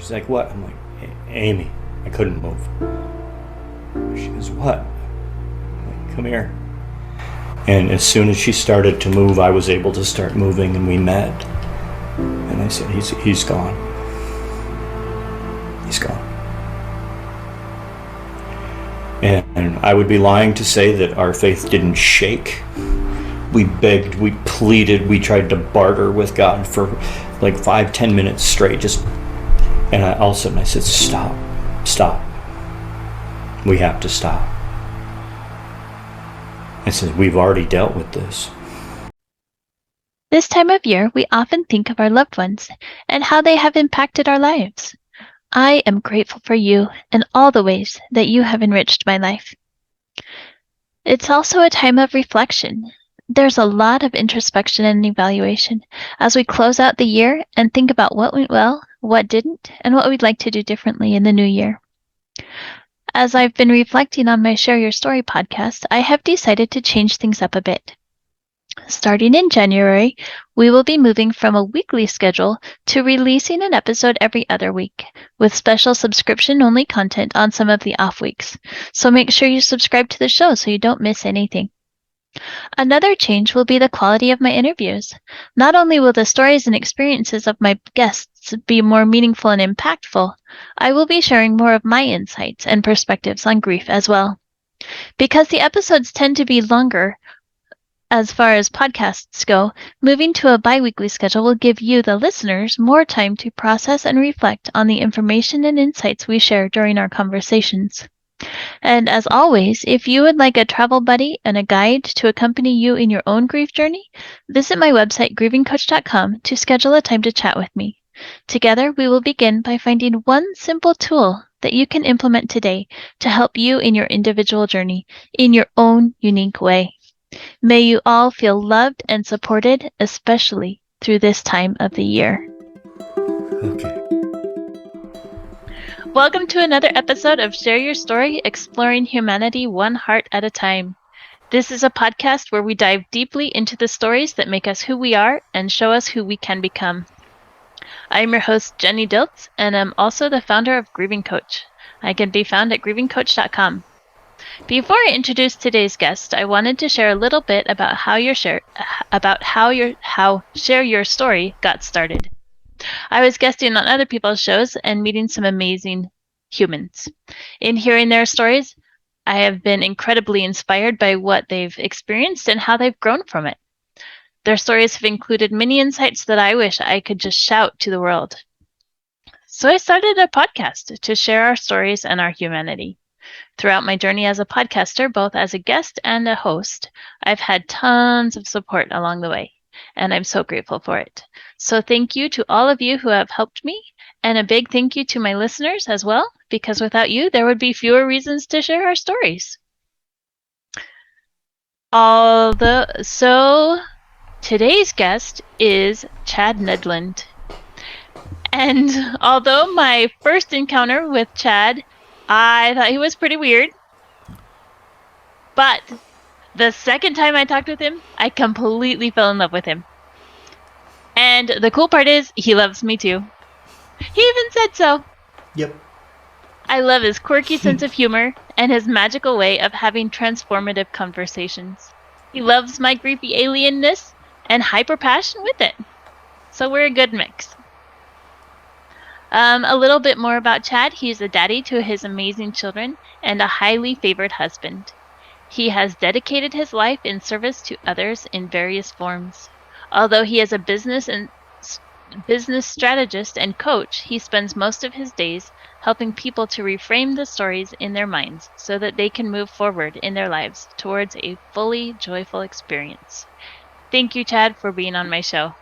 She's like, what? I'm like, Amy, I couldn't move. She goes, what? I'm like, come here. And as soon as she started to move, I was able to start moving, and we met. And I said, he's gone. He's gone. And I would be lying to say that our faith didn't shake. We begged, we pleaded, we tried to barter with God for like 5-10 minutes straight. And all of a sudden I said, stop. We have to stop. I said, we've already dealt with this. This time of year, we often think of our loved ones and how they have impacted our lives. I am grateful for you and all the ways that you have enriched my life. It's also a time of reflection. There's a lot of introspection and evaluation as we close out the year and think about what went well, what didn't, and what we'd like to do differently in the new year. As I've been reflecting on my Share Your Story podcast, I have decided to change things up a bit. Starting in January, we will be moving from a weekly schedule to releasing an episode every other week, with special subscription-only content on some of the off weeks. So make sure you subscribe to the show so you don't miss anything. Another change will be the quality of my interviews. Not only will the stories and experiences of my guests be more meaningful and impactful, I will be sharing more of my insights and perspectives on grief as well. Because the episodes tend to be longer, as far as podcasts go, moving to a bi-weekly schedule will give you, the listeners, more time to process and reflect on the information and insights we share during our conversations. And as always, if you would like a travel buddy and a guide to accompany you in your own grief journey, visit my website, grievingcoach.com, to schedule a time to chat with me. Together, we will begin by finding one simple tool that you can implement today to help you in your individual journey in your own unique way. May you all feel loved and supported, especially through this time of the year. Okay. Welcome to another episode of Share Your Story, exploring humanity one heart at a time. This is a podcast where we dive deeply into the stories that make us who we are and show us who we can become. I'm your host, Jenny Dilts, and I'm also the founder of Grieving Coach. I can be found at grievingcoach.com. Before I introduce today's guest, I wanted to share a little bit about how Share Your Story got started. I was guesting on other people's shows and meeting some amazing humans. In hearing their stories, I have been incredibly inspired by what they've experienced and how they've grown from it. Their stories have included many insights that I wish I could just shout to the world. So I started a podcast to share our stories and our humanity. Throughout my journey as a podcaster, both as a guest and a host, I've had tons of support along the way, and I'm so grateful for it. So thank you to all of you who have helped me, and a big thank you to my listeners as well, because without you, there would be fewer reasons to share our stories. So today's guest is Chad Nedland. And although my first encounter with Chad, I thought he was pretty weird, but the second time I talked with him, I completely fell in love with him. And the cool part is, he loves me too. He even said so. Yep. I love his quirky sense of humor and his magical way of having transformative conversations. He loves my creepy alienness and hyper passion with it. So we're a good mix. A little bit more about Chad. He's a daddy to his amazing children and a highly favored husband. He has dedicated his life in service to others in various forms. Although he is a business strategist and coach, he spends most of his days helping people to reframe the stories in their minds so that they can move forward in their lives towards a fully joyful experience. Thank you, Chad, for being on my show.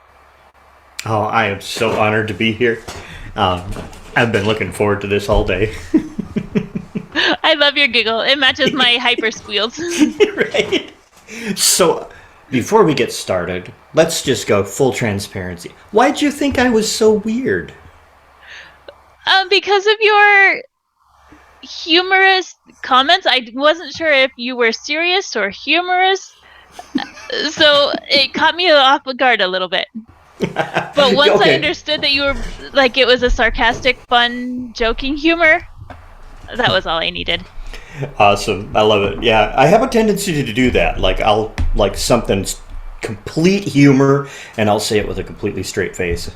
Oh, I am so honored to be here. I've been looking forward to this all day. I love your giggle. It matches my hyper squeals. Right. So, before we get started, let's just go full transparency. Why'd you think I was so weird? Because of your humorous comments. I wasn't sure if you were serious or humorous. So it caught me off guard a little bit. But once I understood that you were like it was a sarcastic, fun, joking humor, that was all I needed. Awesome. I love it. Yeah, I have a tendency to do that. Like I'll like something's complete humor and I'll say it with a completely straight face.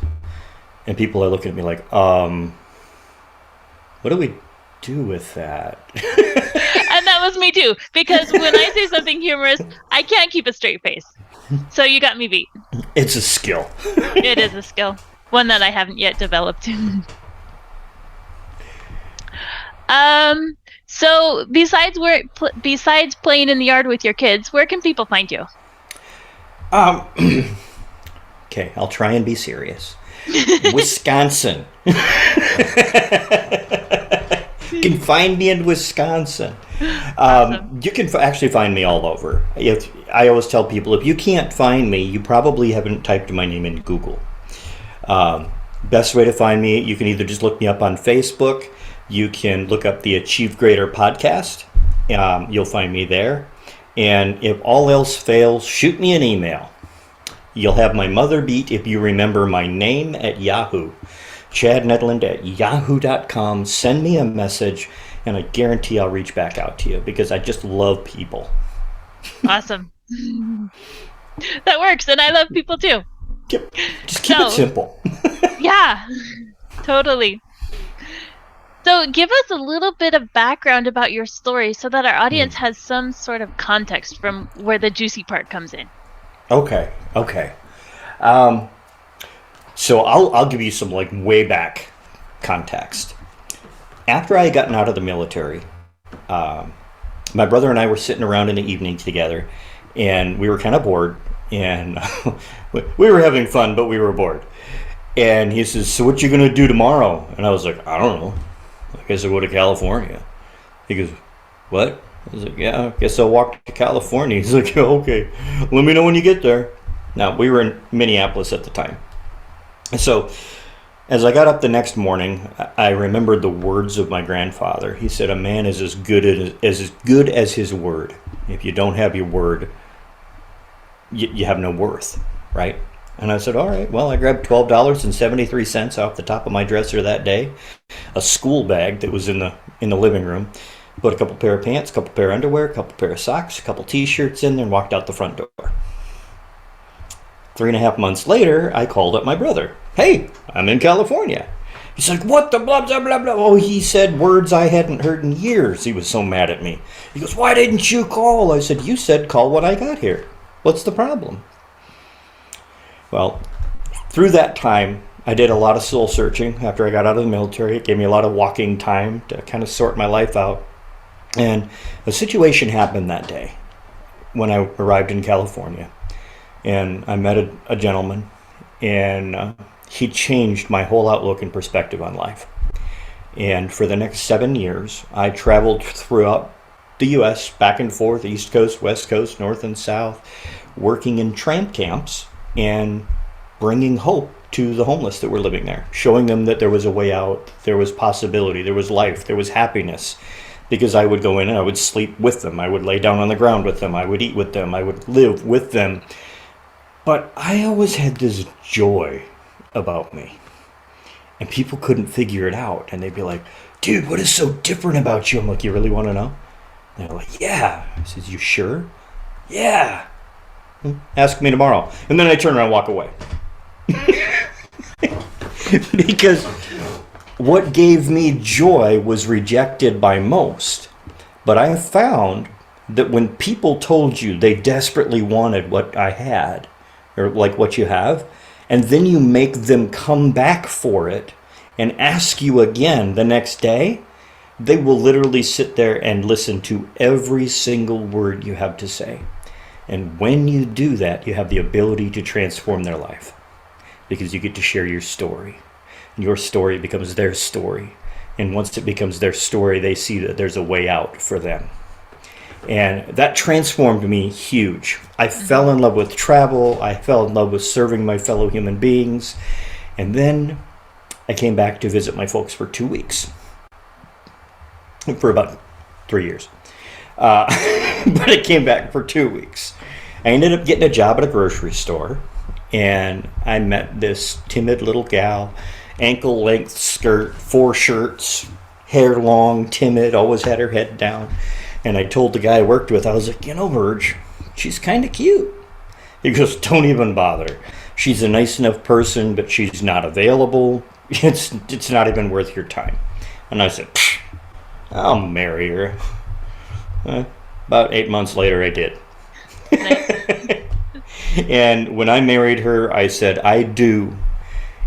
And people are looking at me like, what do we do with that? And that was me too, because when I say something humorous, I can't keep a straight face. So you got me beat. It's a skill. It is a skill. One that I haven't yet developed. So besides playing in the yard with your kids, where can people find you? Okay, I'll try and be serious. Wisconsin. You can find me in Wisconsin. Awesome. You can actually find me all over. I always tell people, if you can't find me, you probably haven't typed my name in Google. Best way to find me, you can either just look me up on Facebook. You can look up the Achieve Greater podcast. You'll find me there. And if all else fails, shoot me an email. You'll have my mother beat if you remember my name at Yahoo. Chad Nedland at yahoo.com. Send me a message, and I guarantee I'll reach back out to you because I just love people. Awesome. That works, and I love people too. Just keep it simple. Yeah, totally. So give us a little bit of background about your story so that our audience has some sort of context from where the juicy part comes in. Okay. So I'll give you some like way back context. After I had gotten out of the military, my brother and I were sitting around in the evening together, and we were kind of bored, and we were having fun, but we were bored. And he says, "So what you gonna do tomorrow?" And I was like, "I don't know. I guess I'll go to California." He goes, "What?" I was like, "Yeah, I guess I'll walk to California." He's like, "Okay, let me know when you get there." Now, we were in Minneapolis at the time. So as I got up the next morning, I remembered the words of my grandfather. He said, "A man is as good as his word. If you don't have your word, you have no worth," right? And I said, "All right." Well, I grabbed $12.73 off the top of my dresser that day, a school bag that was in the living room, put a couple pair of pants, a couple pair of underwear, a couple pair of socks, a couple T-shirts in there, and walked out the front door. 3.5 months later, I called up my brother. "Hey, I'm in California." He's like, "What the blah, blah, blah, blah." Oh, he said words I hadn't heard in years. He was so mad at me. He goes, "Why didn't you call?" I said, "You said call when I got here. What's the problem?" Well, through that time, I did a lot of soul searching after I got out of the military. It gave me a lot of walking time to kind of sort my life out. And a situation happened that day when I arrived in California. And I met a gentleman, and he changed my whole outlook and perspective on life. And for the next 7 years, I traveled throughout the U.S., back and forth, East Coast, West Coast, North and South, working in tramp camps and bringing hope to the homeless that were living there, showing them that there was a way out, there was possibility, there was life, there was happiness. Because I would go in and I would sleep with them, I would lay down on the ground with them, I would eat with them, I would live with them. But I always had this joy about me. And people couldn't figure it out. And they'd be like, "Dude, what is so different about you?" I'm like, "You really want to know?" And they're like, "Yeah." I says, "You sure?" "Yeah." "Ask me tomorrow." And then I turn around and walk away. Because what gave me joy was rejected by most. But I have found that when people told you they desperately wanted what I had, or like what you have, and then you make them come back for it and ask you again the next day, they will literally sit there and listen to every single word you have to say. And when you do that, you have the ability to transform their life, because you get to share your story. And your story becomes their story. And once it becomes their story, they see that there's a way out for them. And that transformed me huge. I fell in love with travel. I fell in love with serving my fellow human beings. And then I came back to visit my folks for 2 weeks. For about 3 years. But I came back for 2 weeks. I ended up getting a job at a grocery store. And I met this timid little gal, ankle length skirt, 4 shirts, hair long, timid, always had her head down. And I told the guy I worked with, I was like, Verge, she's kind of cute. He goes, don't even bother. She's a nice enough person, but she's not available. It's not even worth your time. And I said, I'll marry her. About 8 months later, I did. Nice. And when I married her, I said, I do.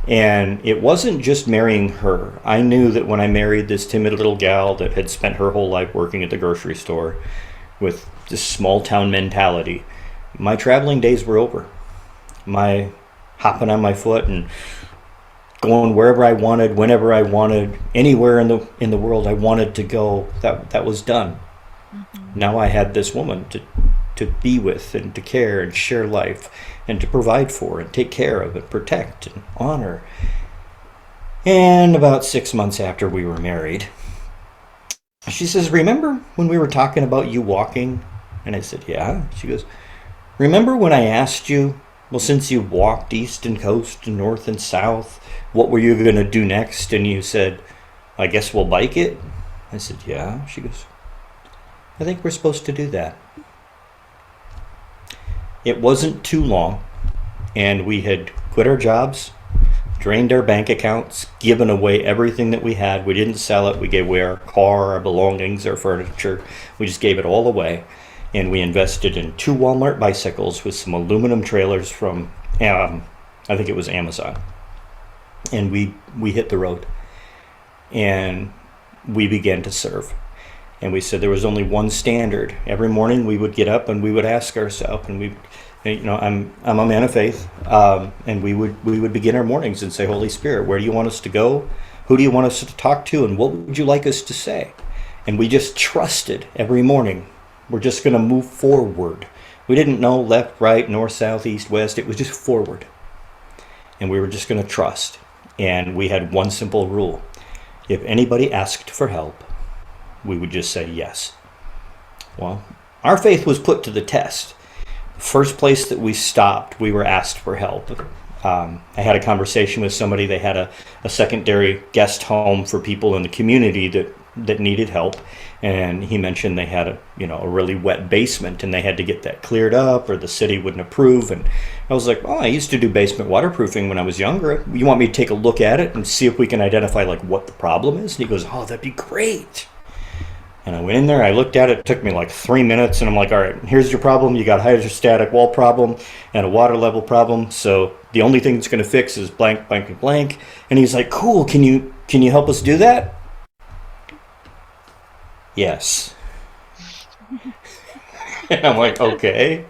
And it wasn't just marrying her. I knew that when I married this timid little gal that had spent her whole life working at the grocery store with this small town mentality, my traveling days were over. My hopping on my foot and going wherever I wanted, whenever I wanted, anywhere in the world I wanted to go, that was done. Mm-hmm. Now I had this woman to be with and to care and share life and to provide for and take care of and protect and honor. And about 6 months after we were married, she says, remember when we were talking about you walking? And I said, yeah. She goes, remember when I asked you, well, since you walked east and coast and north and south, what were you going to do next? And you said, I guess we'll bike it. I said, yeah. She goes, I think we're supposed to do that. It wasn't too long, and we had quit our jobs, drained our bank accounts, given away everything that we had. We didn't sell it. We gave away our car, our belongings, our furniture. We just gave it all away. And we invested in 2 Walmart bicycles with some aluminum trailers from, I think it was Amazon. And we hit the road. And we began to serve. And we said there was only one standard. Every morning we would get up and we would ask ourselves, and I'm a man of faith, and we would begin our mornings and say, Holy Spirit, where do you want us to go? Who do you want us to talk to? And what would you like us to say? And we just trusted every morning. We're just going to move forward. We didn't know left, right, north, south, east, west. It was just forward. And we were just going to trust. And we had one simple rule. If anybody asked for help, we would just say yes. Well, our faith was put to the test. First place that we stopped, we were asked for help. I had a conversation with somebody. They had a secondary guest home for people in the community that needed help, and he mentioned they had a really wet basement, and they had to get that cleared up, or the city wouldn't approve. And I was like, I used to do basement waterproofing when I was younger. You want me to take a look at it and see if we can identify what the problem is? And he goes, that'd be great. And I went in there, I looked at it, it took me 3 minutes, and I'm like, all right, here's your problem. You got a hydrostatic wall problem and a water level problem. So the only thing that's going to fix is blank, blank, and blank. And he's like, cool, can you help us do that? Yes. And I'm like, okay.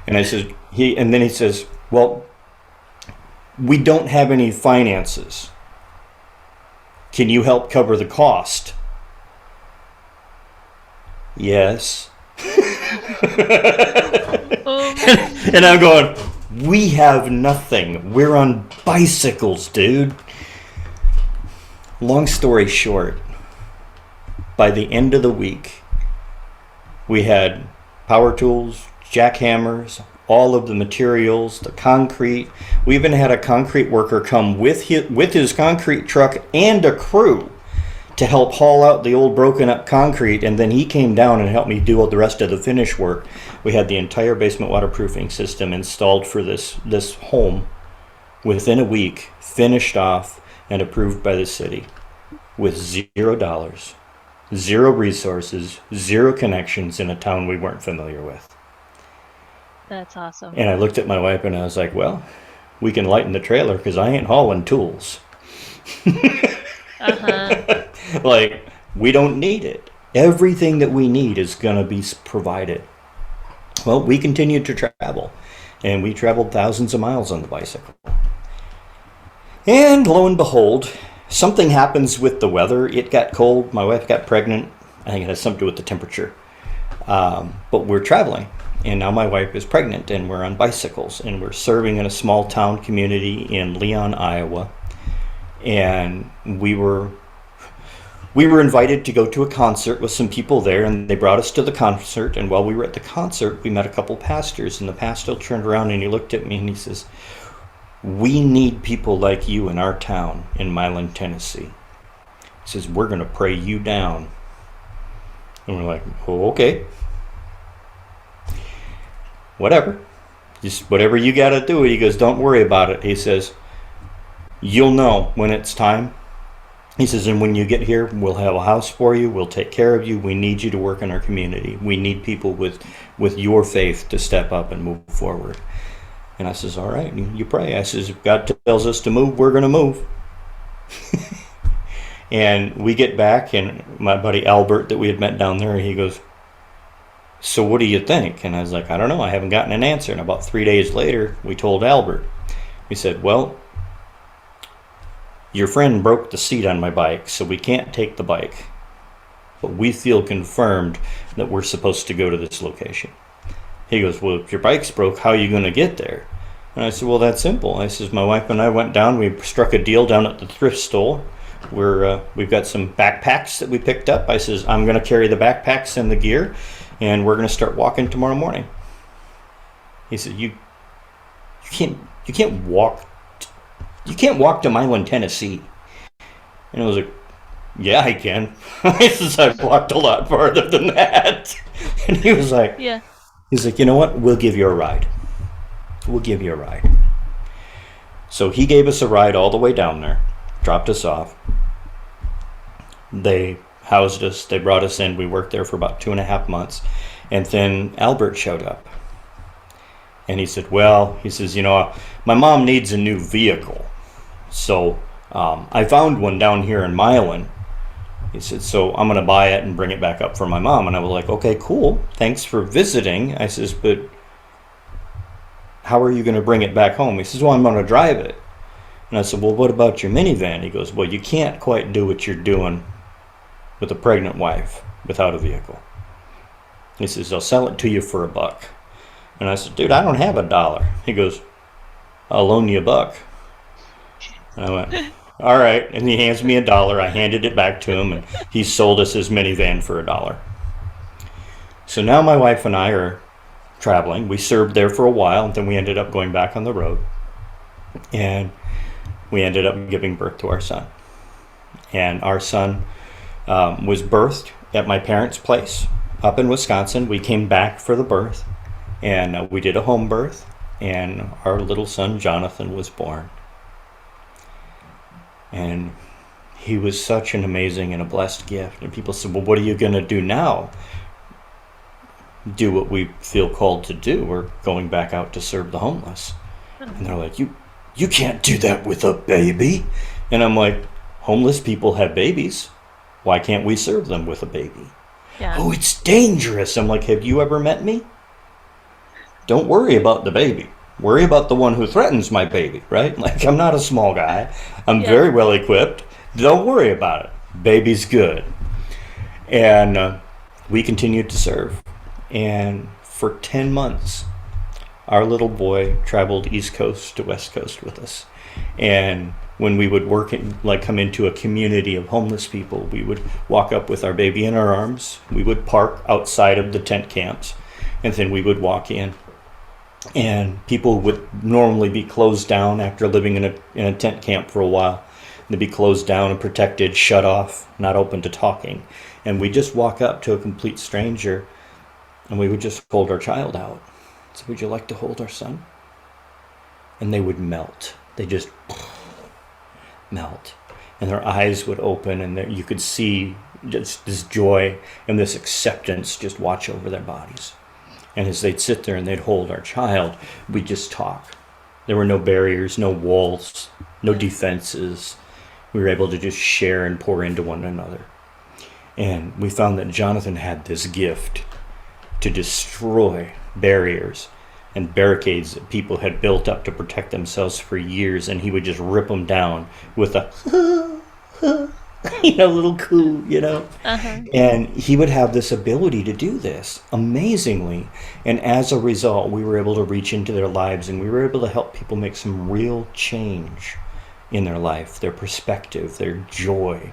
And then he says, well, we don't have any finances. Can you help cover the cost? Yes. And I'm going, we have nothing. We're on bicycles, dude. Long story short, by the end of the week, we had power tools, jackhammers, all of the materials, the concrete. We even had a concrete worker come with his concrete truck and a crew to help haul out the old broken up concrete, and then he came down and helped me do all the rest of the finish work. We had the entire basement waterproofing system installed for this home within a week, finished off and approved by the city with $0, 0 resources, 0 connections in a town we weren't familiar with. That's awesome. And I looked at my wife and I was like, well, we can lighten the trailer because I ain't hauling tools. Uh-huh. We don't need it. Everything that we need is going to be provided. Well, we continued to travel, and we traveled thousands of miles on the bicycle. And lo and behold, something happens with the weather. It got cold. My wife got pregnant. I think it has something to do with the temperature. But we're traveling, and now my wife is pregnant, and we're on bicycles, and we're serving in a small town community in Leon, Iowa. And we were we were invited to go to a concert with some people there, and they brought us to the concert. And while we were at the concert, we met a couple pastors, and the pastor turned around and he looked at me and he says, "We need people like you in our town in Milan, Tennessee." He says, "We're going to pray you down." And we're like, "Oh, okay. Whatever. Just whatever you got to do." He goes, "Don't worry about it." He says, "You'll know when it's time." He says, "And when you get here, we'll have a house for you. We'll take care of you. We need you to work in our community. We need people with your faith to step up and move forward." And I says, "All right, you pray." I says, "If God tells us to move, we're going to move." And we get back, and my buddy Albert that we had met down there, he goes, "So what do you think?" And I was like, "I don't know. I haven't gotten an answer." And about 3 days later, we told Albert. We said, "Well, your friend broke the seat on my bike, so we can't take the bike. But we feel confirmed that we're supposed to go to this location." He goes, "Well, if your bike's broke, how are you going to get there?" And I said, "Well, that's simple." I says, "My wife and I went down. We struck a deal down at the thrift store. We've got some backpacks that we picked up." I says, "I'm going to carry the backpacks and the gear, and we're going to start walking tomorrow morning." He said, "You can't walk. You can't walk to Milan, Tennessee." And I was like, "Yeah, I can." I says, "I've walked a lot farther than that." And he was like, Yeah. he's like, "You know what? We'll give you a ride. We'll give you a ride." So he gave us a ride all the way down there, dropped us off. They housed us. They brought us in. We worked there for about 2.5 months. And then Albert showed up. And he said, "Well," he says, "my mom needs a new vehicle. So I found one down here in Milan." He said, "So I'm going to buy it and bring it back up for my mom." And I was like, "Okay, cool. Thanks for visiting." I says, "But how are you going to bring it back home?" He says, "Well, I'm going to drive it." And I said, "Well, what about your minivan?" He goes, "Well, you can't quite do what you're doing with a pregnant wife without a vehicle." He says, "I'll sell it to you for $1." And I said, "Dude, I don't have $1." He goes, "I'll loan you $1." And I went, "All right." And he hands me $1. I handed it back to him, and he sold us his minivan for $1. So now my wife and I are traveling. We served there for a while, and then we ended up going back on the road. And we ended up giving birth to our son. And our son was birthed at my parents' place up in Wisconsin. We came back for the birth, and we did a home birth, and our little son Jonathan was born. And he was such an amazing and a blessed gift. And people said, "Well, what are you going to do now?" "Do what we feel called to do. We're going back out to serve the homeless." And they're like, you can't do that with a baby." And I'm like, "Homeless people have babies. Why can't we serve them with a baby?" Yeah. "Oh, it's dangerous." I'm like, "Have you ever met me? Don't worry about the baby. Worry about the one who threatens my baby," right? Like, I'm not a small guy. I'm very well equipped. Don't worry about it. Baby's good. And we continued to serve. And for 10 months, our little boy traveled East Coast to West Coast with us. And when we would come into a community of homeless people, we would walk up with our baby in our arms. We would park outside of the tent camps, and then we would walk in. And people would normally be closed down after living in a tent camp for a while. They'd be closed down and protected, shut off, not open to talking. And we'd just walk up to a complete stranger, and we would just hold our child out. So, "Would you like to hold our son?" And they would melt. They just melt. And their eyes would open, and you could see just this joy and this acceptance just wash over their bodies. And as they'd sit there and they'd hold our child, we'd just talk. There were no barriers, no walls, no defenses. We were able to just share and pour into one another. And we found that Jonathan had this gift to destroy barriers and barricades that people had built up to protect themselves for years, and he would just rip them down with a little coo, Uh-huh. And he would have this ability to do this amazingly. And as a result, we were able to reach into their lives, and we were able to help people make some real change in their life, their perspective, their joy,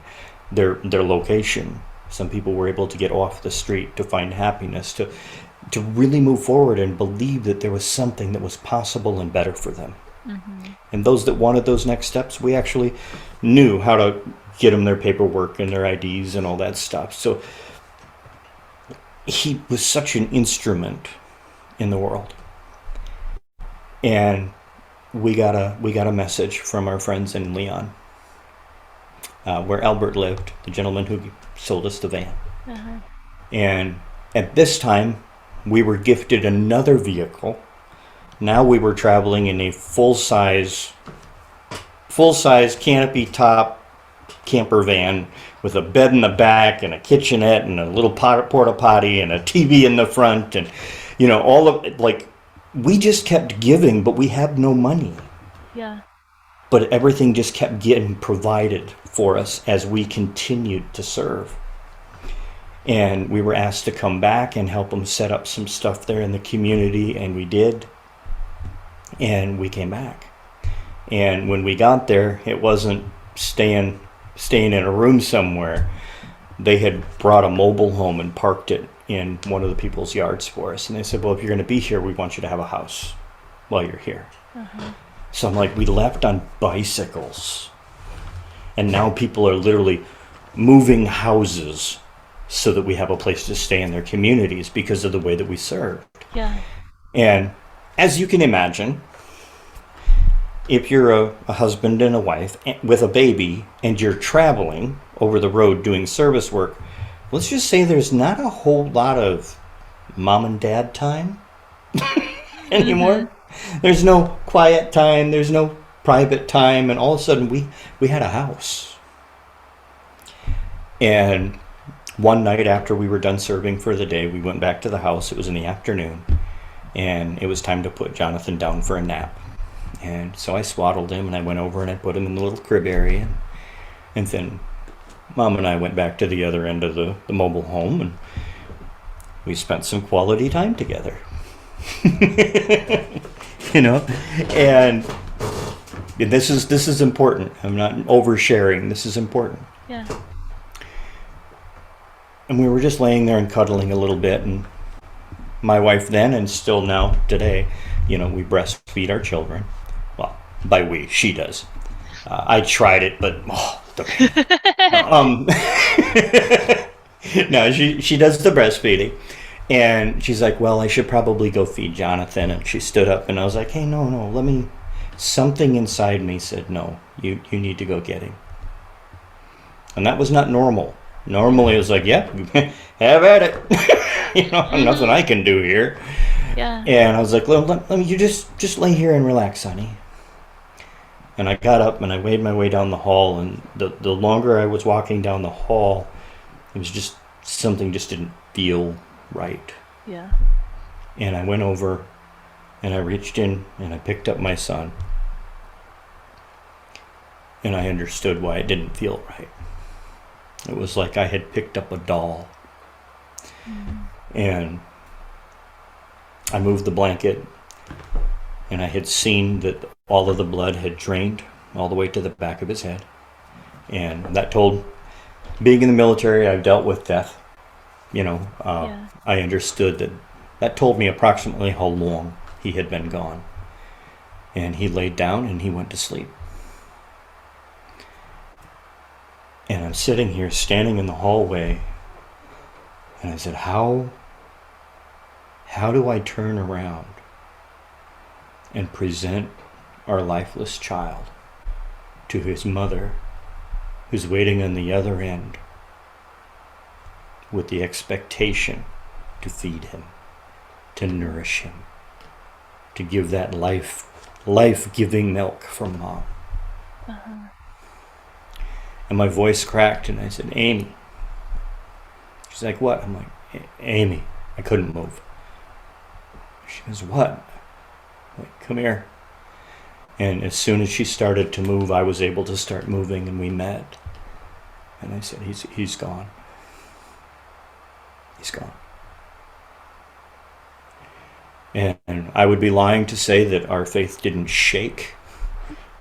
their location. Some people were able to get off the street to find happiness, to really move forward and believe that there was something that was possible and better for them. And those that wanted those next steps, we actually knew how to get them their paperwork and their IDs and all that stuff. So he was such an instrument in the world. And we got a message from our friends in Leon, where Albert lived, the gentleman who sold us the van. And at this time, we were gifted another vehicle. Now we were traveling in a full-size canopy top camper van with a bed in the back and a kitchenette and a little porta potty and a TV in the front, and all of it. Like, we just kept giving, but we had no money. Yeah. But everything just kept getting provided for us as we continued to serve. And we were asked to come back and help them set up some stuff there in the community, and we did. And we came back. And when we got there, it wasn't staying in a room somewhere. They had brought a mobile home and parked it in one of the people's yards for us. And they said, well, if you're going to be here, we want you to have a house while you're here. So I'm like, we left on bicycles. And now people are literally moving houses so that we have a place to stay in their communities because of the way that we served. Yeah. And as you can imagine, if you're a husband and a wife with a baby and you're traveling over the road doing service work, let's just say there's not a whole lot of mom and dad time anymore. There's no quiet time, there's no private time, and all of a sudden we had a house. And one night after we were done serving for the day, we went back to the house. It was in the afternoon, and it was time to put Jonathan down for a nap. And so I swaddled him, and I went over and I put him in the little crib area. And then Mom and I went back to the other end of the mobile home, and we spent some quality time together. And this is important. I'm not oversharing. This is important. Yeah. And we were just laying there and cuddling a little bit, and my wife then, and still now today, we breastfeed our children. Well, by we, she does. I tried it, but no, she does the breastfeeding, and she's like, well, I should probably go feed Jonathan. And she stood up, and I was like, hey, no, something inside me said, no, you need to go get him. And that was not normal. Normally it was like, yeah, have at it. Nothing I can do here. Yeah. And I was like, let me, you just lay here and relax, honey. And I got up and I made my way down the hall, and the longer I was walking down the hall, it was just something just didn't feel right. Yeah. And I went over and I reached in and I picked up my son. And I understood why it didn't feel right. It was like I had picked up a doll. And I moved the blanket, and I had seen that all of the blood had drained all the way to the back of his head. And that told, being in the military, I've dealt with death. I understood that told me approximately how long he had been gone. And he laid down and he went to sleep. And I'm sitting here, standing in the hallway, and I said, how do I turn around and present our lifeless child to his mother, who's waiting on the other end with the expectation to feed him, to nourish him, to give that life-giving milk from mom? And my voice cracked, and I said, Amy. She's like, what? I'm like, Amy. I couldn't move. She goes, what? I'm like, come here. And as soon as she started to move, I was able to start moving, and we met. And I said, he's gone. He's gone. And I would be lying to say that our faith didn't shake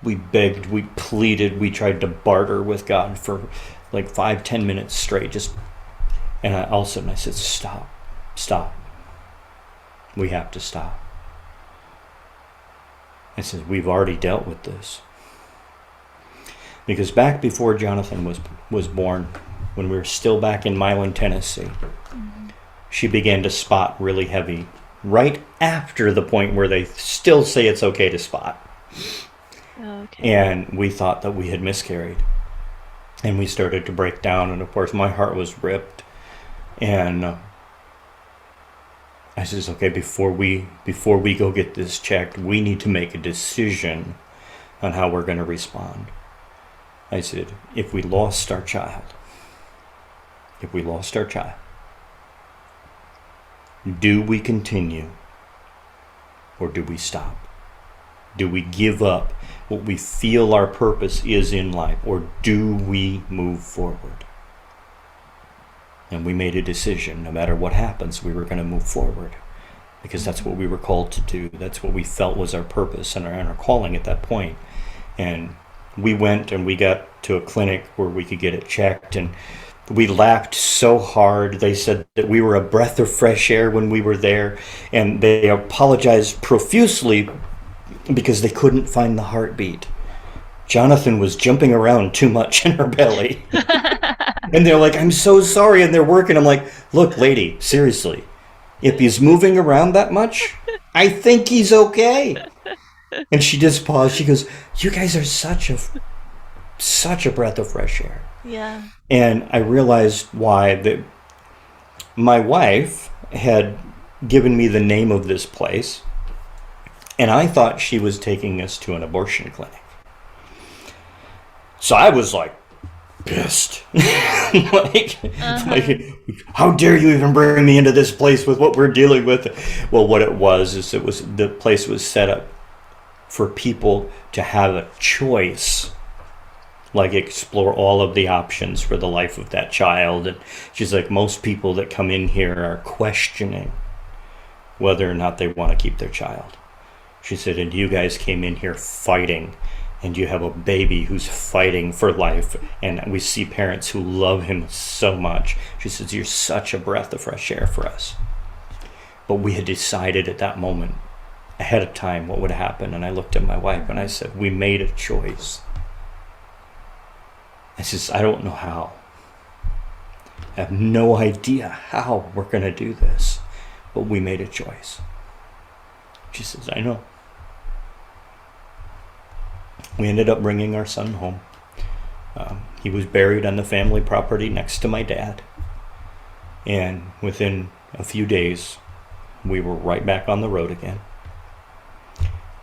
We begged, we pleaded, we tried to barter with God for like 5-10 minutes straight. And all of a sudden I said, stop. We have to stop. I said, we've already dealt with this. Because back before Jonathan was born, when we were still back in Milan, Tennessee, she began to spot really heavy right after the point where they still say it's okay to spot. Okay. And we thought that we had miscarried. And we started to break down, and of course my heart was ripped. And I says, okay, before we go get this checked, we need to make a decision on how we're going to respond. I said, if we lost our child, do we continue or do we stop? Do we give up what we feel our purpose is in life, or do we move forward? And we made a decision. No matter what happens, we were going to move forward, because that's what we were called to do. That's what we felt was our purpose and our calling at that point. And we went and we got to a clinic where we could get it checked, and we laughed so hard. They said that we were a breath of fresh air when we were there, and they apologized profusely because they couldn't find the heartbeat. Jonathan was jumping around too much in her belly. And they're like, I'm so sorry. And they're working. I'm like, look, lady, seriously, if he's moving around that much, I think he's okay. And she just paused. She goes, you guys are such a breath of fresh air. Yeah. And I realized why. That my wife had given me the name of this place, and I thought she was taking us to an abortion clinic. So I was like pissed. like, how dare you even bring me into this place with what we're dealing with? Well, what it was is the place was set up for people to have a choice, like explore all of the options for the life of that child. And she's like, most people that come in here are questioning whether or not they want to keep their child. She said, and you guys came in here fighting, and you have a baby who's fighting for life, and we see parents who love him so much. She says, you're such a breath of fresh air for us. But we had decided at that moment, ahead of time, what would happen. And I looked at my wife and I said, we made a choice. I says, I don't know how. I have no idea how we're going to do this, but we made a choice. She says, I know. We ended up bringing our son home. He was buried on the family property next to my dad. And within a few days, we were right back on the road again.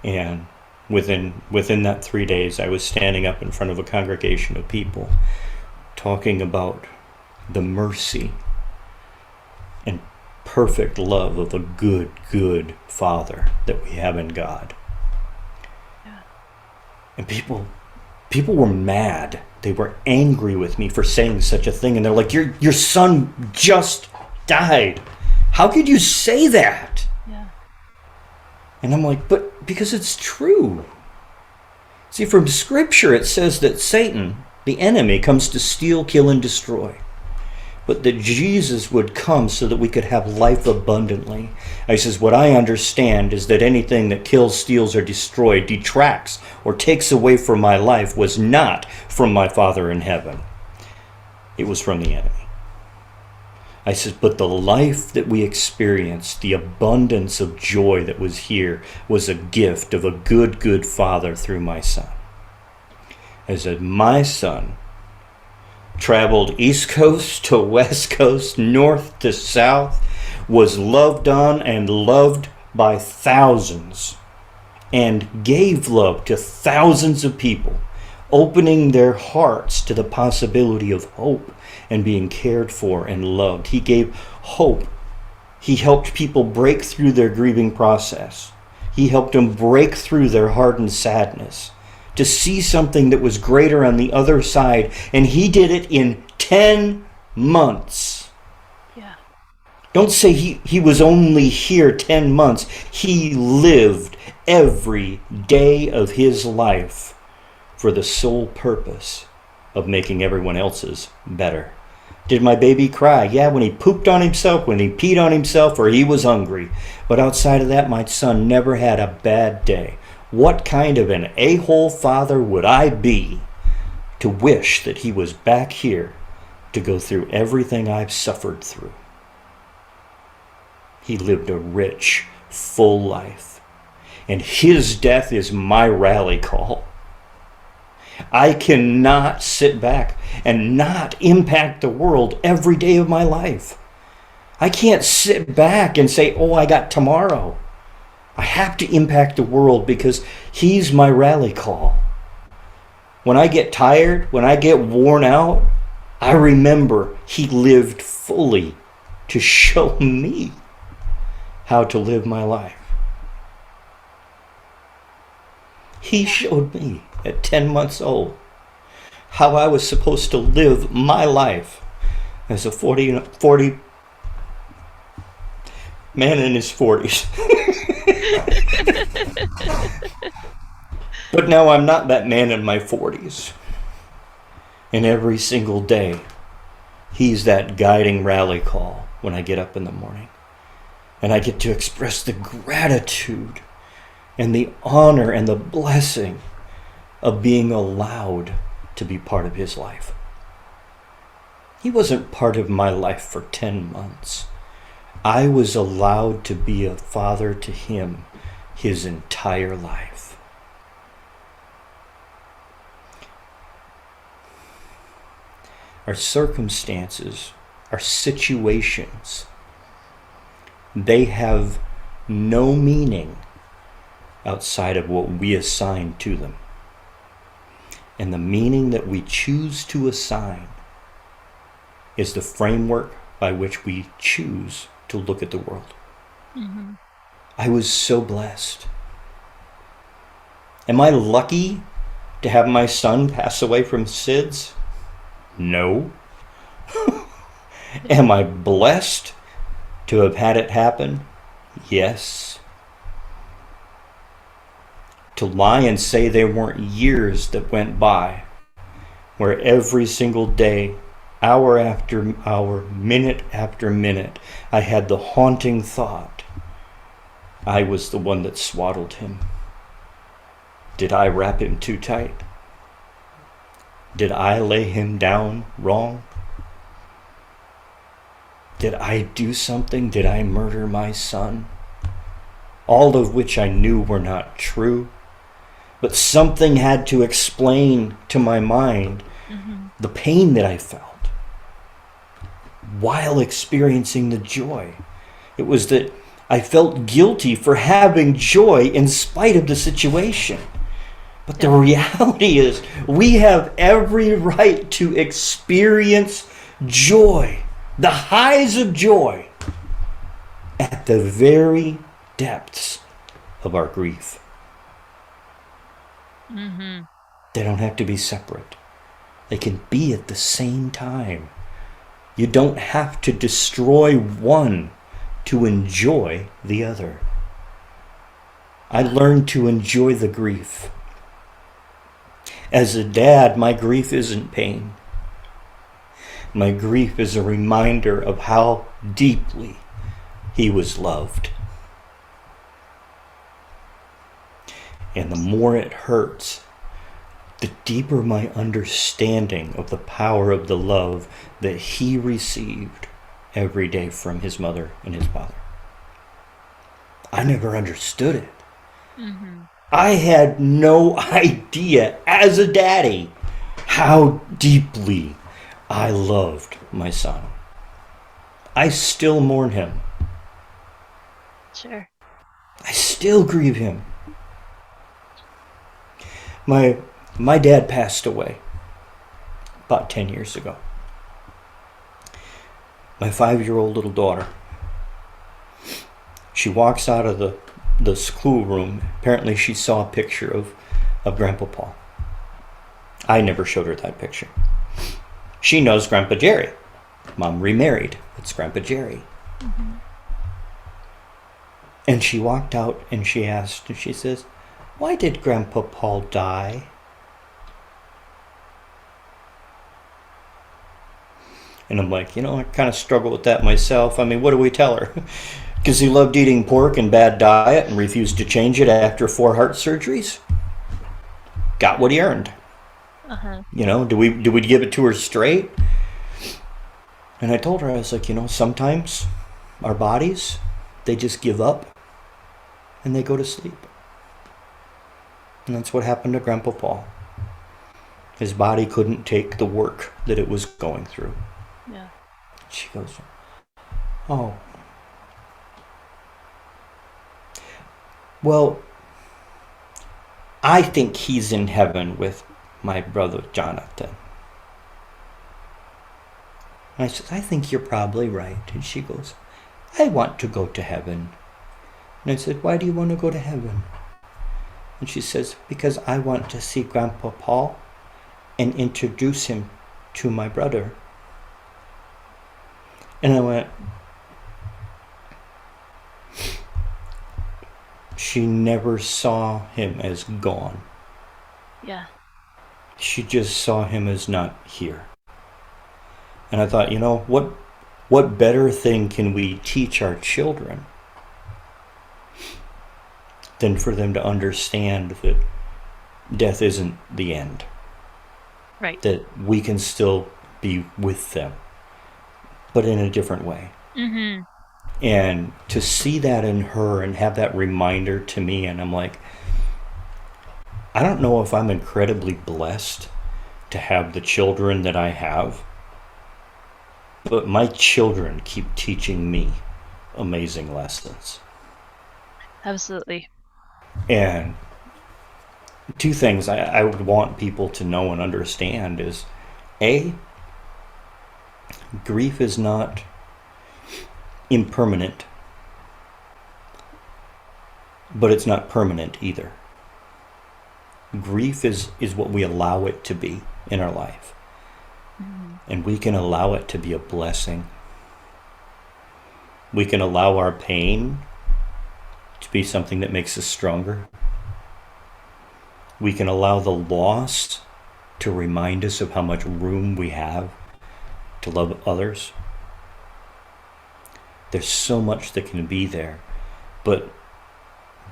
And within that 3 days, I was standing up in front of a congregation of people talking about the mercy and perfect love of a good Father that we have in God. Yeah. And people were mad. They were angry with me for saying such a thing. And they're like, your son just died. How could you say that? Yeah. And I'm like, but because it's true. See, from Scripture it says that Satan, the enemy, comes to steal, kill, and destroy. But that Jesus would come so that we could have life abundantly. I says, what I understand is that anything that kills, steals, or destroys, detracts, or takes away from my life was not from my Father in heaven. It was from the enemy. I said, but the life that we experienced, the abundance of joy that was here, was a gift of a good Father through my son. I said, my son traveled East Coast to West Coast, North to South, was loved on and loved by thousands, and gave love to thousands of people, opening their hearts to the possibility of hope and being cared for and loved. He gave hope. He helped people break through their grieving process. He helped them break through their hardened sadness to see something that was greater on the other side. And he did it in 10 months. Yeah. Don't say he was only here 10 months. He lived every day of his life for the sole purpose of making everyone else's better. Did my baby cry? Yeah, when he pooped on himself, when he peed on himself, or he was hungry. But outside of that, my son never had a bad day. What kind of an a-hole father would I be to wish that he was back here to go through everything I've suffered through? He lived a rich, full life, and his death is my rally call. I cannot sit back and not impact the world every day of my life. I can't sit back and say, oh, I got tomorrow. I have to impact the world because he's my rally call. When I get tired, when I get worn out, I remember he lived fully to show me how to live my life. He showed me at 10 months old how I was supposed to live my life as a 40 man in his 40s. But now I'm not that man in my 40s. And every single day, he's that guiding rally call when I get up in the morning. And I get to express the gratitude and the honor and the blessing of being allowed to be part of his life. He wasn't part of my life for 10 months. I was allowed to be a father to him his entire life. Our circumstances, our situations, they have no meaning outside of what we assign to them. And the meaning that we choose to assign is the framework by which we choose to look at the world. Mm-hmm. I was so blessed. Am I lucky to have my son pass away from SIDS? No. Am I blessed to have had it happen? Yes. To lie and say there weren't years that went by where every single day, hour after hour, minute after minute, I had the haunting thought, I was the one that swaddled him. Did I wrap him too tight? Did I lay him down wrong? Did I do something? Did I murder my son? All of which I knew were not true. But something had to explain to my mind the pain that I felt while experiencing the joy. It was that I felt guilty for having joy in spite of the situation. But the reality is we have every right to experience joy, the highs of joy, at the very depths of our grief. Mm-hmm. They don't have to be separate. They can be at the same time. You don't have to destroy one to enjoy the other. I learned to enjoy the grief. As a dad, my grief isn't pain. My grief is a reminder of how deeply he was loved. And the more it hurts, the deeper my understanding of the power of the love that he received every day from his mother and his father. I never understood it. Mm-hmm. I had no idea as a daddy how deeply I loved my son. I still mourn him. Sure. I still grieve him. My dad passed away about 10 years ago. My 5-year-old little daughter, she walks out of the schoolroom. Apparently she saw a picture of Grandpa Paul. I never showed her that picture. She knows Grandpa Jerry. Mom remarried. It's Grandpa Jerry. Mm-hmm. And she walked out and she asked, and she says, "Why did Grandpa Paul die?" And I'm like, I kind of struggle with that myself. I mean, what do we tell her? Because he loved eating pork and bad diet and refused to change it after 4 heart surgeries? Got what he earned. Uh-huh. Do we give it to her straight? And I told her, I was like, sometimes our bodies, they just give up and they go to sleep. And that's what happened to Grandpa Paul. His body couldn't take the work that it was going through. Yeah. She goes, oh. Well, I think he's in heaven with my brother Jonathan. And I said, I think you're probably right. And she goes, I want to go to heaven. And I said, why do you want to go to heaven? And she says, because I want to see Grandpa Paul and introduce him to my brother. And I went, she never saw him as gone. Yeah. She just saw him as not here. And I thought, what better thing can we teach our children than for them to understand that death isn't the end. Right. That we can still be with them, but in a different way. Mm-hmm. And to see that in her and have that reminder to me, and I'm like, I don't know if I'm incredibly blessed to have the children that I have, but my children keep teaching me amazing lessons. Absolutely. And 2 things I would want people to know and understand is, A, grief is not impermanent, but it's not permanent either. Grief is what we allow it to be in our life. Mm-hmm. And we can allow it to be a blessing. We can allow our pain to be something that makes us stronger. We can allow the loss to remind us of how much room we have to love others. There's so much that can be there. But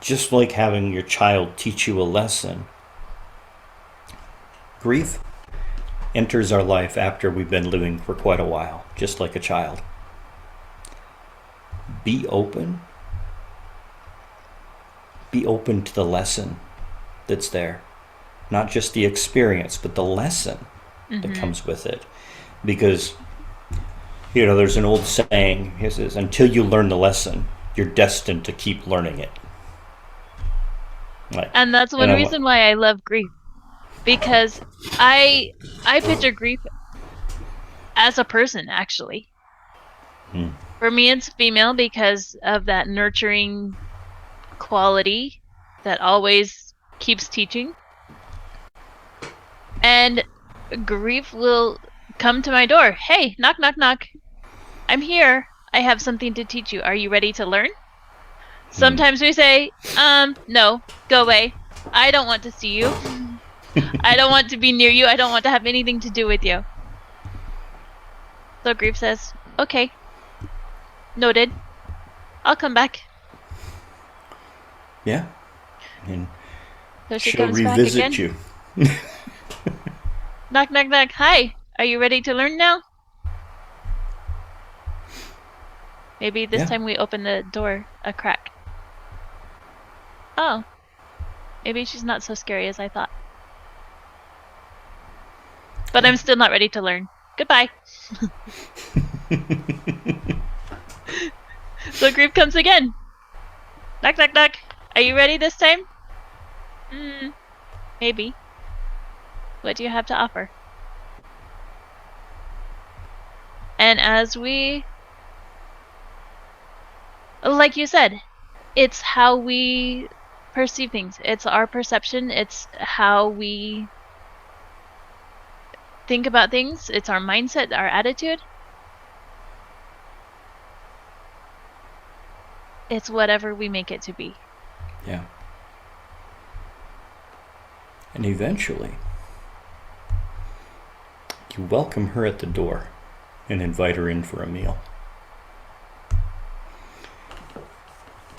just like having your child teach you a lesson, grief enters our life after we've been living for quite a while, just like a child. Be open. Be open to the lesson that's there. Not just the experience, but the lesson that comes with it. Because, there's an old saying, it says, until you learn the lesson, you're destined to keep learning it. And that's one reason why I love grief. Because I picture grief as a person, actually. For me, it's female because of that nurturing quality that always keeps teaching. And grief will come to my door. Hey, knock, knock, knock. I'm here. I have something to teach you. Are you ready to learn? Sometimes we say, no, go away. I don't want to see you. I don't want to be near you. I don't want to have anything to do with you. So grief says, okay, noted. I'll come back. Yeah. And so she she'll comes revisit back again. you. Knock, knock, knock. Hi, are you ready to learn now? Maybe this time we open the door a crack. Oh, maybe she's not so scary as I thought. But I'm still not ready to learn. Goodbye. So grief comes again. Knock, knock, knock. Are you ready this time? Maybe. What do you have to offer? And as we... like you said, it's how we perceive things. It's our perception. It's how we think about things. It's our mindset, our attitude. It's whatever we make it to be. Yeah. And eventually, you welcome her at the door. and invite her in for a meal.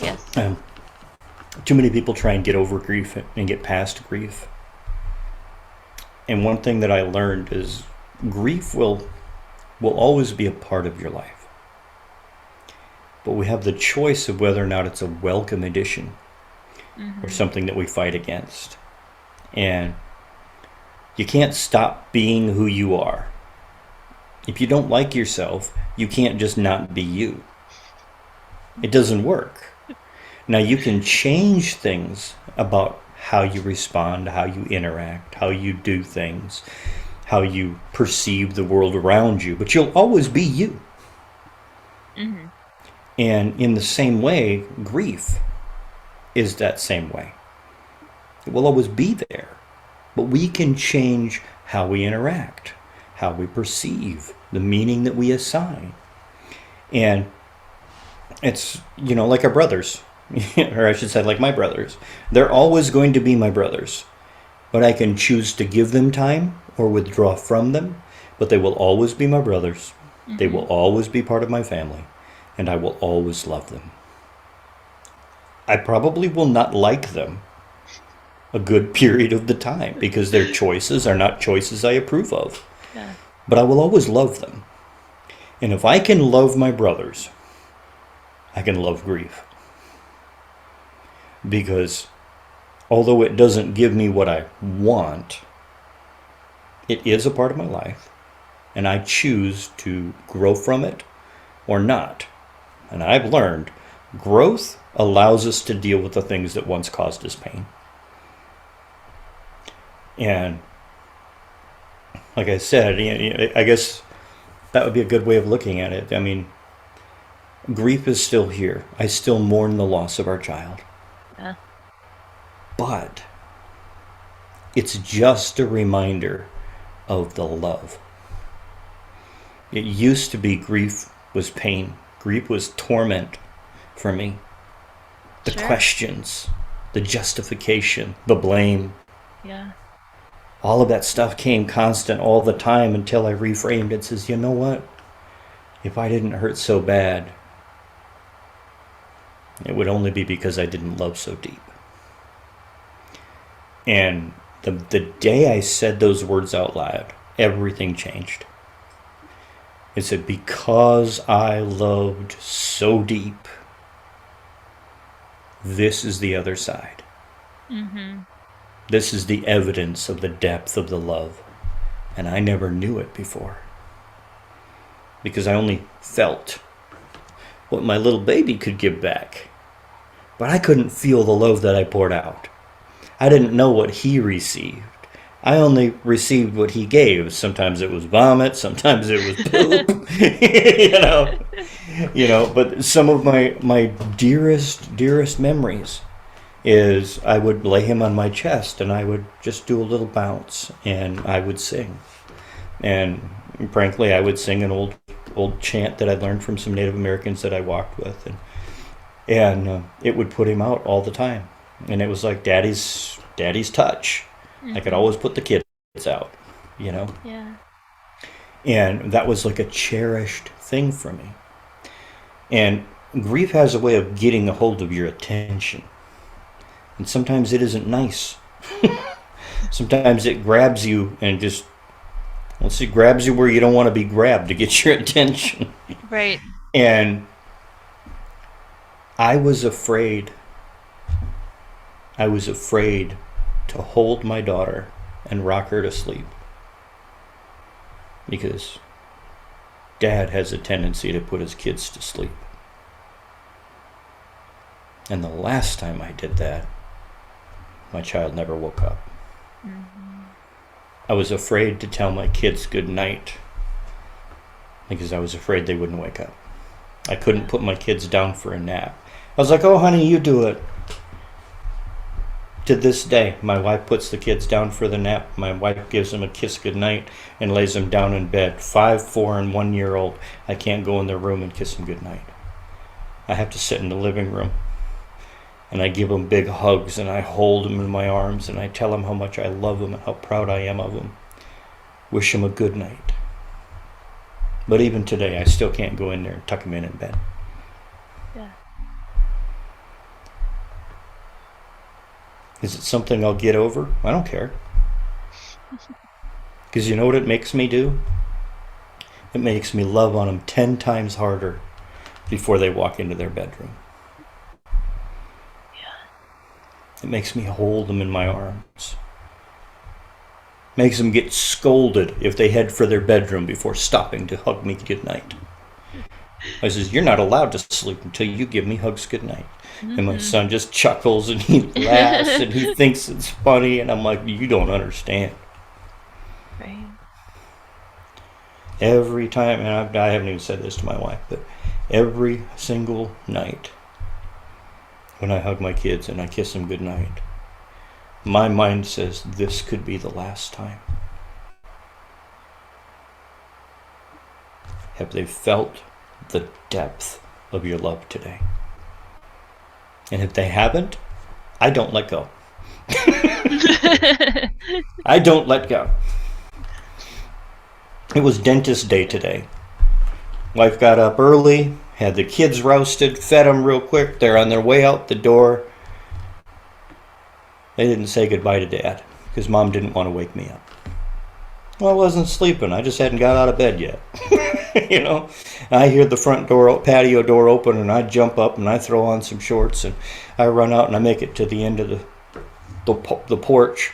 Yes. Too many people try and get over grief and get past grief. And one thing that I learned is grief will always be a part of your life. But we have the choice of whether or not it's a welcome addition or something that we fight against. And you can't stop being who you are. If you don't like yourself, you can't just not be you. It doesn't work. Now you can change things about how you respond, how you interact, how you do things, how you perceive the world around you, but you'll always be you. Mm-hmm. And in the same way, grief is that same way. It will always be there, but we can change how we interact, how we perceive, the meaning that we assign. And it's, like our brothers, or I should say like my brothers. They're always going to be my brothers, but I can choose to give them time or withdraw from them, but they will always be my brothers. Mm-hmm. They will always be part of my family, and I will always love them. I probably will not like them a good period of the time because their choices are not choices I approve of. Yeah. But I will always love them. And if I can love my brothers, I can love grief. Because although it doesn't give me what I want, it is a part of my life, and I choose to grow from it or not. And I've learned growth allows us to deal with the things that once caused us pain. And like I said, I guess that would be a good way of looking at it. I mean, grief is still here. I still mourn the loss of our child. Yeah. But it's just a reminder of the love. It used to be grief was pain. Grief was torment for me. The questions, the justification, the blame. Yeah. All of that stuff came constant all the time until I reframed it. Says, you know what? If I didn't hurt so bad, it would only be because I didn't love so deep. And the day I said those words out loud, everything changed. It said, because I loved so deep, this is the other side. Mm-hmm. This is the evidence of the depth of the love. And I never knew it before. Because I only felt what my little baby could give back. But I couldn't feel the love that I poured out. I didn't know what he received. I only received what he gave. Sometimes it was vomit, sometimes it was poop. But some of my dearest memories is I would lay him on my chest and I would just do a little bounce and I would sing. And frankly, I would sing an old chant that I learned from some Native Americans that I walked with, and it would put him out all the time. And it was like daddy's touch. Mm-hmm. I could always put the kids out, Yeah. And that was like a cherished thing for me. And grief has a way of getting a hold of your attention. And sometimes it isn't nice. Sometimes it grabs you and it grabs you where you don't want to be grabbed to get your attention. Right. And I was afraid to hold my daughter and rock her to sleep. Because Dad has a tendency to put his kids to sleep. And the last time I did that, my child never woke up. Mm-hmm. I was afraid to tell my kids good night because I was afraid they wouldn't wake up. I couldn't put my kids down for a nap. I was like, oh, honey, you do it. To this day, my wife puts the kids down for the nap. My wife gives them a kiss goodnight and lays them down in bed. 5, 4, and 1 year old. I can't go in their room and kiss them goodnight. I have to sit in the living room. And I give them big hugs and I hold them in my arms and I tell them how much I love them and how proud I am of them. Wish them a good night. But even today, I still can't go in there and tuck him in bed. Yeah. Is it something I'll get over? I don't care. Because you know what it makes me do? It makes me love on them 10 times harder before they walk into their bedroom. Yeah. It makes me hold them in my arms. Makes them get scolded if they head for their bedroom before stopping to hug me goodnight. I says, you're not allowed to sleep until you give me hugs goodnight. And my son just chuckles and he laughs and he thinks it's funny. And I'm like, you don't understand. Right. Every time, and I haven't even said this to my wife, but every single night when I hug my kids and I kiss them goodnight, my mind says this could be the last time. Have they felt the depth of your love today? And if they haven't, I don't let go. I don't let go. It was dentist day today. Wife got up early, had the kids roasted, fed them real quick. They're on their way out the door. They didn't say goodbye to Dad because Mom didn't want to wake me up. Well, I wasn't sleeping. I just hadn't got out of bed yet. You know, I hear the front door, patio door open, and I jump up and I throw on some shorts and I run out and I make it to the end of the porch.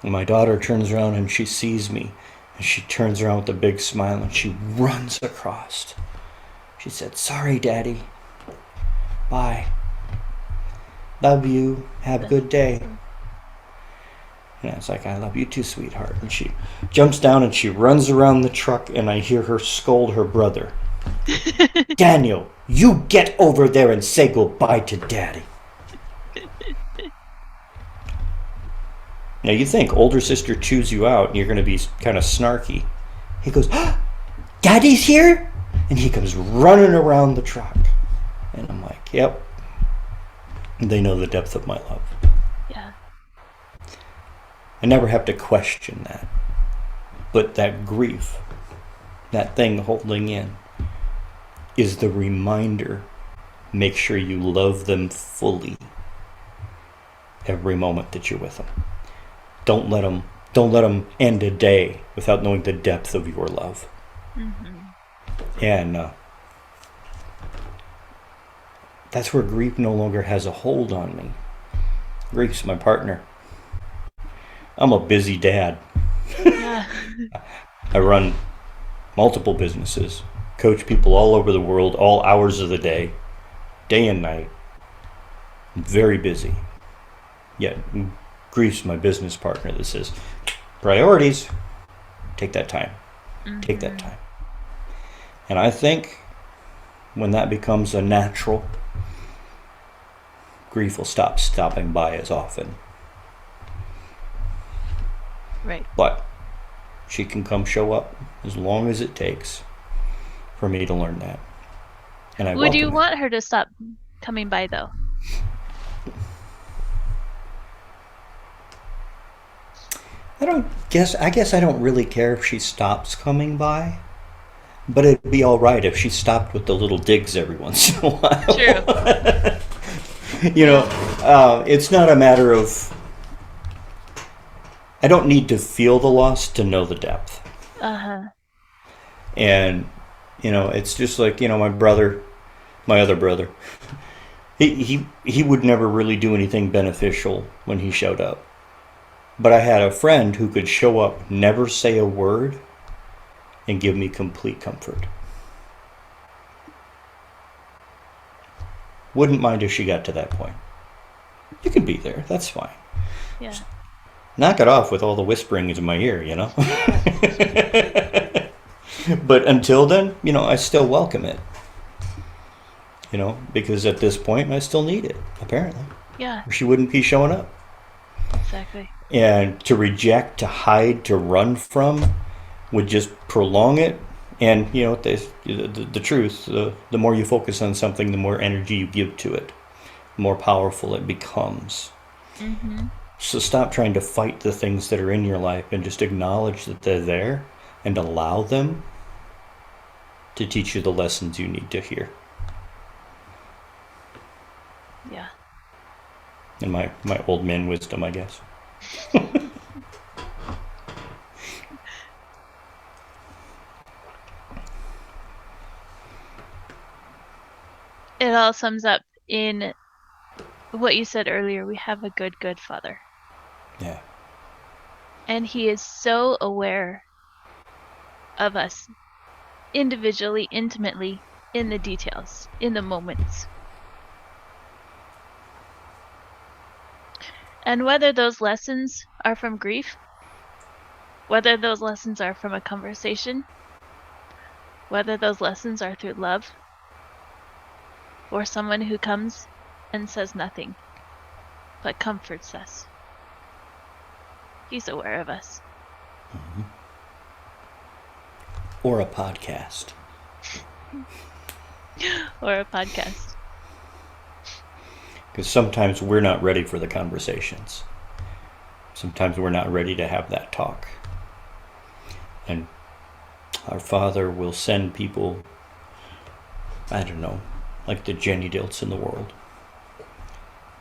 And my daughter turns around and she sees me. And she turns around with a big smile and she runs across. She said, sorry, Daddy. Bye. Love you. Have a good day. And I was like, I love you too, sweetheart. And she jumps down and she runs around the truck and I hear her scold her brother. Daniel, you get over there and say goodbye to Daddy. Now you think older sister chews you out and you're going to be kind of snarky. He goes, Daddy's here? And he comes running around the truck. And I'm like, yep. And they know the depth of my love. Yeah. I never have to question that. But that grief, that thing holding in, is the reminder. Make sure you love them fully every moment that you're with them. Don't let them end a day without knowing the depth of your love. Mm-hmm. And that's where grief no longer has a hold on me. Grief's my partner. I'm a busy dad. Yeah. I run multiple businesses, coach people all over the world, all hours of the day and night. I'm very busy. Yet grief's my business partner that says, priorities, take that time. Mm-hmm. Take that time. And I think when that becomes a natural, grief will stop stopping by as often. Right. But she can come show up as long as it takes for me to learn that. And I Would you welcome it. want her to stop coming by though? I guess I don't really care if she stops coming by, but it'd be all right if she stopped with the little digs every once in a while. True. You know, it's not a matter of, I don't need to feel the loss to know the depth. Uh-huh. And, you know, it's just like, you know, my other brother, he would never really do anything beneficial when he showed up. But I had a friend who could show up, never say a word, and give me complete comfort. Wouldn't mind if she got to that point. You can be there, that's fine. Yeah. Knock it off with all the whispering in my ear, you know? But until then, you know, I still welcome it. You know, because at this point, I still need it, apparently. Yeah. Or she wouldn't be showing up. Exactly. And to reject, to hide, to run from would just prolong it. And, you know, the truth, the more you focus on something, the more energy you give to it, the more powerful it becomes. Mm-hmm. So stop trying to fight the things that are in your life and just acknowledge that they're there and allow them. to teach you the lessons you need to hear. Yeah. And my old man wisdom, I guess. It all sums up in what you said earlier. We have a good Father. Yeah. And he is so aware of us individually, intimately, in the details, in the moments. And whether those lessons are from grief, whether those lessons are from a conversation, whether those lessons are through love, or someone who comes and says nothing, but comforts us. He's aware of us. Mm-hmm. Or a podcast. Or a podcast. Because sometimes we're not ready for the conversations. Sometimes we're not ready to have that talk. And our Father will send people, I don't know, like the Jenny Dilts in the world,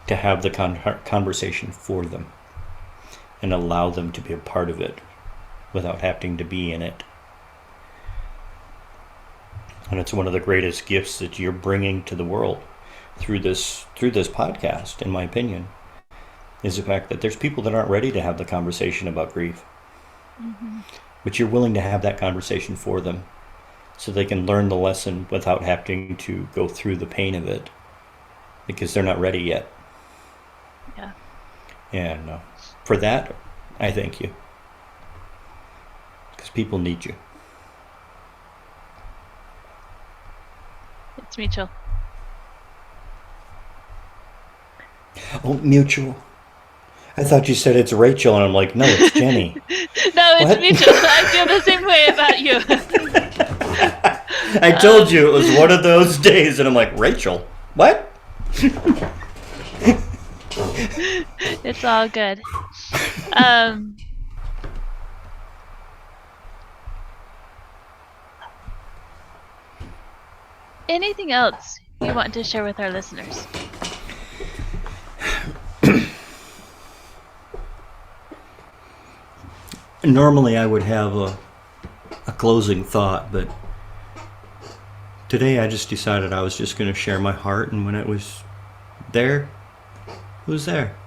to have the conversation for them and allow them to be a part of it without having to be in it. And it's one of the greatest gifts that you're bringing to the world through this podcast, in my opinion, is the fact that there's people that aren't ready to have the conversation about grief. Mm-hmm. But you're willing to have that conversation for them so they can learn the lesson without having to go through the pain of it because they're not ready yet. Yeah. And for that, I thank you. Because people need you. It's mutual. Oh, mutual. I thought you said it's Rachel, and I'm like, no, it's Jenny. No, it's What? mutual. I feel the same way about you. I told you it was one of those days, and I'm like, Rachel? What? It's all good. Anything else you want to share with our listeners? Normally I would have a closing thought, but today I just decided I was just going to share my heart, and when it was there, it was there.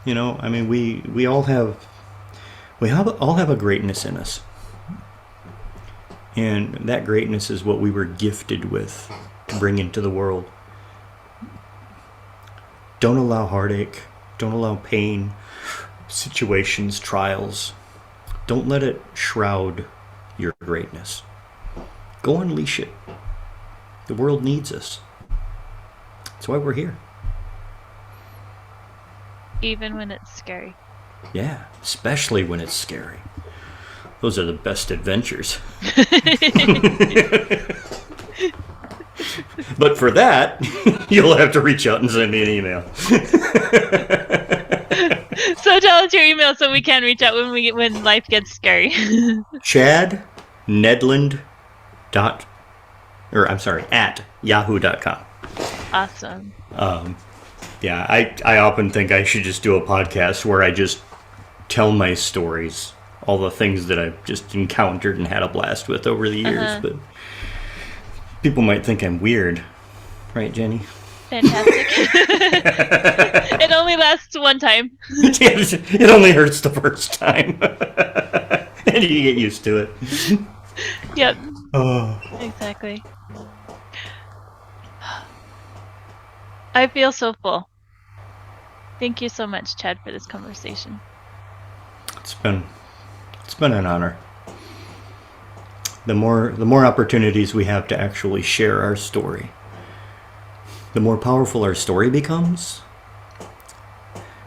You know, I mean, we all have a greatness in us. And that greatness is what we were gifted with to bring into the world. Don't allow heartache, don't allow pain, situations, trials. Don't let it shroud your greatness. Go unleash it. The world needs us. That's why we're here. Even when it's scary. Yeah, especially when it's scary. Those are the best adventures. But for that, you'll have to reach out and send me an email. So tell us your email so we can reach out when life gets scary. Chad Nedland at yahoo.com. Awesome. Yeah, I often think I should just do a podcast where I just tell my stories, all the things that I've just encountered and had a blast with over the years, but people might think I'm weird. Right, Jenny? Fantastic. It only lasts one time. It only hurts the first time. And you get used to it. Yep. Oh. Exactly. I feel so full. Thank you so much, Chad, for this conversation. It's been an honor. The more opportunities we have to actually share our story, the more powerful our story becomes,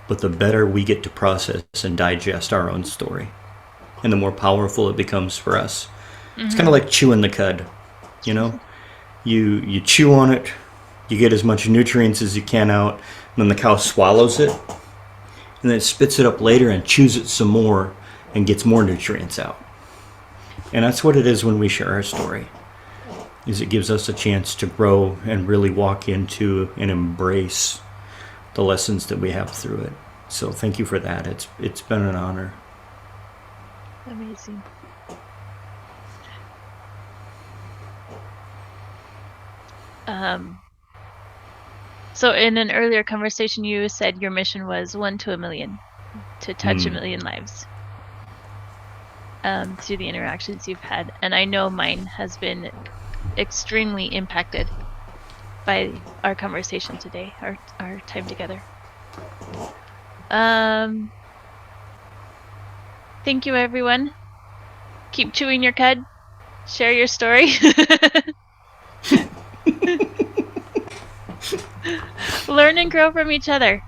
but the better we get to process and digest our own story, and the more powerful it becomes for us. Mm-hmm. It's kind of like chewing the cud, you know? You chew on it, you get as much nutrients as you can out, and then the cow swallows it, and then it spits it up later and chews it some more and gets more nutrients out. And that's what it is when we share our story. is it gives us a chance to grow and really walk into and embrace the lessons that we have through it. So thank you for that. It's been an honor. Amazing. So in an earlier conversation, you said your mission was 1 to 1,000,000, to touch 1,000,000 lives through the interactions you've had. And I know mine has been extremely impacted by our conversation today, our time together. Thank you, everyone. Keep chewing your cud. Share your story. Learn and grow from each other,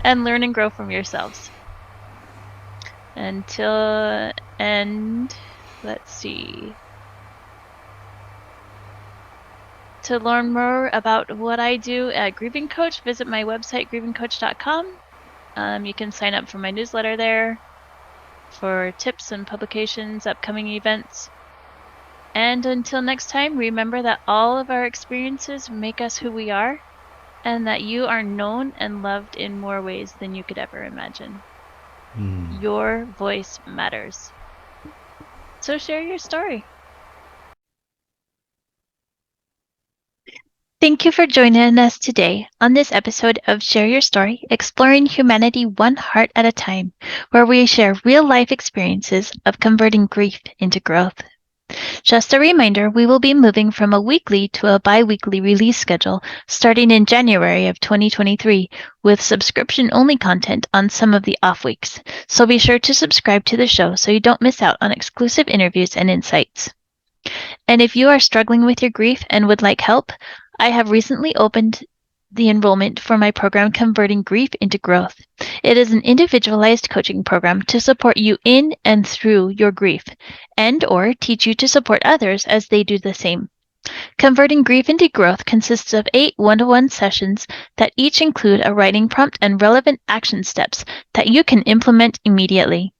and learn and grow from yourselves. Let's see. To learn more about what I do at Grieving Coach, visit my website, grievingcoach.com. You can sign up for my newsletter there for tips and publications, upcoming events. And until next time, remember that all of our experiences make us who we are, and that you are known and loved in more ways than you could ever imagine. Your voice matters. So share your story. Thank you for joining us today on this episode of Share Your Story, exploring humanity one heart at a time, where we share real-life experiences of converting grief into growth. Just a reminder, we will be moving from a weekly to a bi-weekly release schedule starting in January of 2023, with subscription-only content on some of the off weeks. So be sure to subscribe to the show so you don't miss out on exclusive interviews and insights. And if you are struggling with your grief and would like help, I have recently opened the enrollment for my program, Converting Grief into Growth. It is an individualized coaching program to support you in and through your grief, and/or teach you to support others as they do the same. Converting Grief into Growth consists of 8 one-to-one sessions that each include a writing prompt and relevant action steps that you can implement immediately.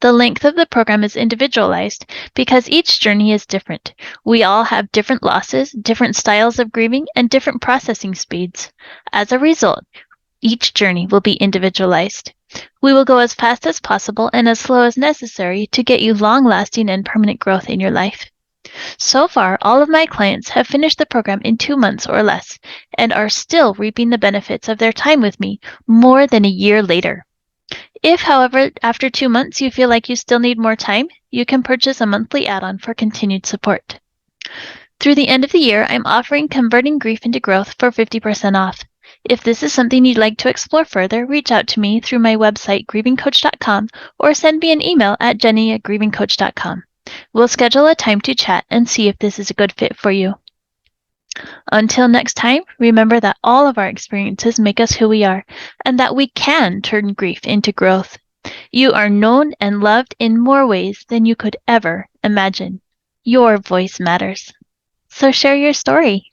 The length of the program is individualized because each journey is different. We all have different losses, different styles of grieving, and different processing speeds. As a result, each journey will be individualized. We will go as fast as possible and as slow as necessary to get you long-lasting and permanent growth in your life. So far, all of my clients have finished the program in 2 months or less and are still reaping the benefits of their time with me more than a year later. If, however, after 2 months you feel like you still need more time, you can purchase a monthly add-on for continued support. Through the end of the year, I'm offering Converting Grief into Growth for 50% off. If this is something you'd like to explore further, reach out to me through my website, grievingcoach.com, or send me an email at jenny@grievingcoach.com. We'll schedule a time to chat and see if this is a good fit for you. Until next time, remember that all of our experiences make us who we are, and that we can turn grief into growth. You are known and loved in more ways than you could ever imagine. Your voice matters. So share your story.